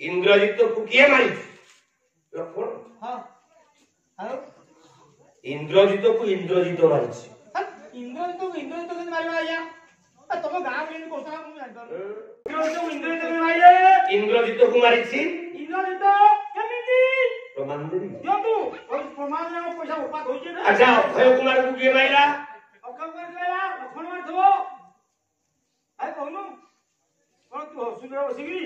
इंद्रजित को किए मारी लक्ष्मण हां इंद्रजित को इंद्रजित मारी इंद्रजित के मारिबा आया तुम गांव में कोसना को जान इंद्रजित को मारी छी इंद्रजित केमिति प्रमाण दे यो तू प्रमाण में पैसा उपात होई छै ना अच्छा अक्षय कुमार को किए मारिला अक्षय कुमार केला लक्ष्मण मार थो आइ कहनु कोन तू सुंदर बसिगी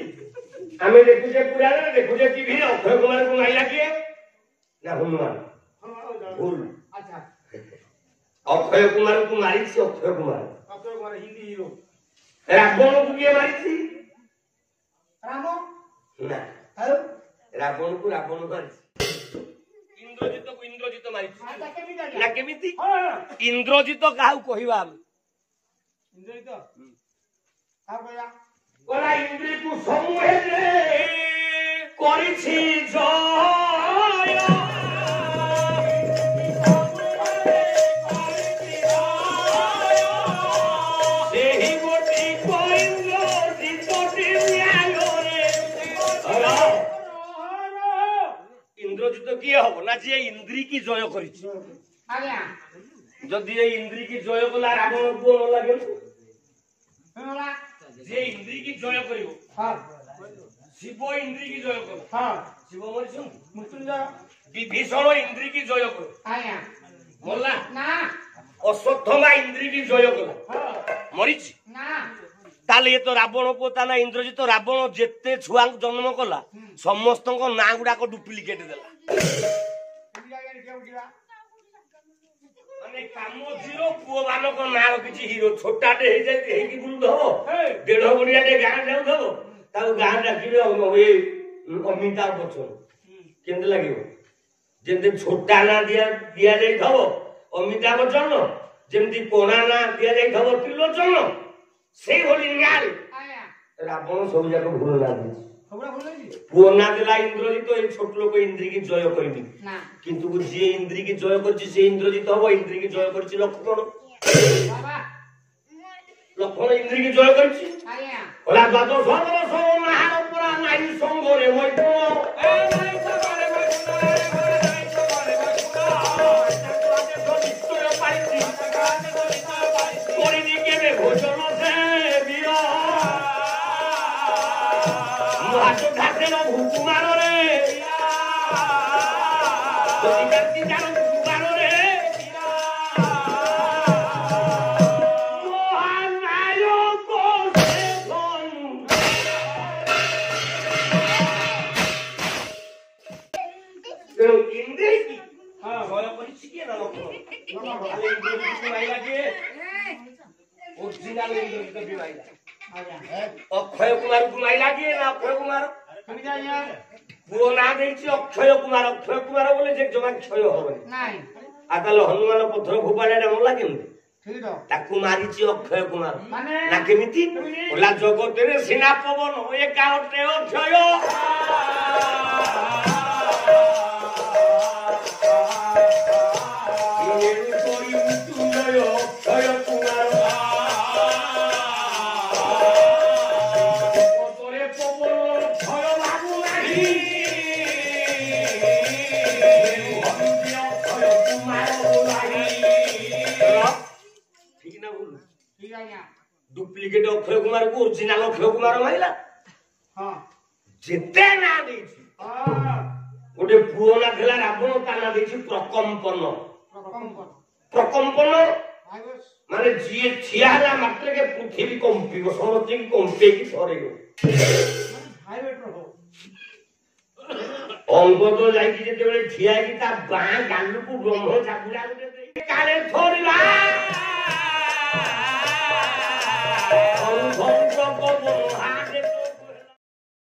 हमें देखु जे पुराना देखु जे टीवी अक्षय कुमार को मारिला किए ना हनुमान भूल अच्छा अक्षय कुमार को मारी छी अक्षय कुमार हिंदी हीरो रावण को किए मारी छी राम ना हेलो रावण को मारी इंद्रजित मारी अच्छा केमिति ना केमिति हां इंद्रजित काहू कहिबा इंद्रजित आ गया गला इंद्र को समूहे रे करिछि जय सेही गोटी इंद्रजित इंद्रजित किए हो ना जे इंद्री की जय करिछि आज्ञा जदि ये इंद्री की जय कला रावण को न लागे होला जे इंद्री की जय करिवो हां शिव इंद्री की जय करो हां शिव मरिछन मृत्युंजय विभीषण इंद्री की जय करो आज्ञा मोला ना अश्वत्थामा इंद्री की जय करो हां मरिछ ना ताले ये तो रावण पोता ना इंद्रजित रावण जेते छुआ जन्म कला समस्त ना गुडा को डुप्लीकेट देला माने काम जीरो पुओ मानक ना किछि हीरो छोटाटे हे जाय हे की बुल दो डेढ़ गुड़िया टे गां जाउ दो ताऊ गां डाकिबे ए अमिताभ बच्चन केंद लागियो जेंते छोटा ना दिया जाय थबो अमिताभ बच्चन जेंती कोना ना दिया जाय थबो त्रिलोचन से होली नियाल आया रावण सब जाक भूल लागी खबरा भूल जी पुओ ना दिला इंद्रजित ए छोट लोक इंद्री की जय करबी ना किंतु जे इंद्री की जय करछि से इंद्रजित हबो इंद्री की जय करछि लक्ष्मण बाबा लक्ष्मण इंद्री की जय करछि आया ओला बातो सर्व सो महार पुरा नाई संगरे मइतो ए नाई संगरे मइतो नाई संगरे मइतो ताके तो निश्चय पाइछि ताके तो निश्चय पाइछि कोरिनी केबे भोजन से बिया मुहातो ढाके न हुकुमार रे तो इकती जानो हुकुमार रे अक्षय कुमार घुमाइला किए ना अक्षय कुमार पुओ ना देछि अक्षय कुमार बोले जे जमा क्षय होबनी नाही आताल हनुमान पत्थर फोपाडा मोला केमती ठीक तो ताकू मारिछि अक्षय कुमार माने ना केमिति ओला जगतरे सेना पवन एका अटे अक्षय डुप्लीकेट अक्षय कुमार को ओरिजिनल अक्षय कुमार माइला हां जेते ना देछि गोटे पुओ ना थला रावण ता ना देछि प्रकंपन माने जी छियाला मात्र के पृथ्वी कंपिबो समझि कंपे की सरेगो हाईवेटर हो अंग तो जाई कि जेते बेले छिया की ता बाह गालु को ब्रह्म चाबुला गोटे काले थोड़ीला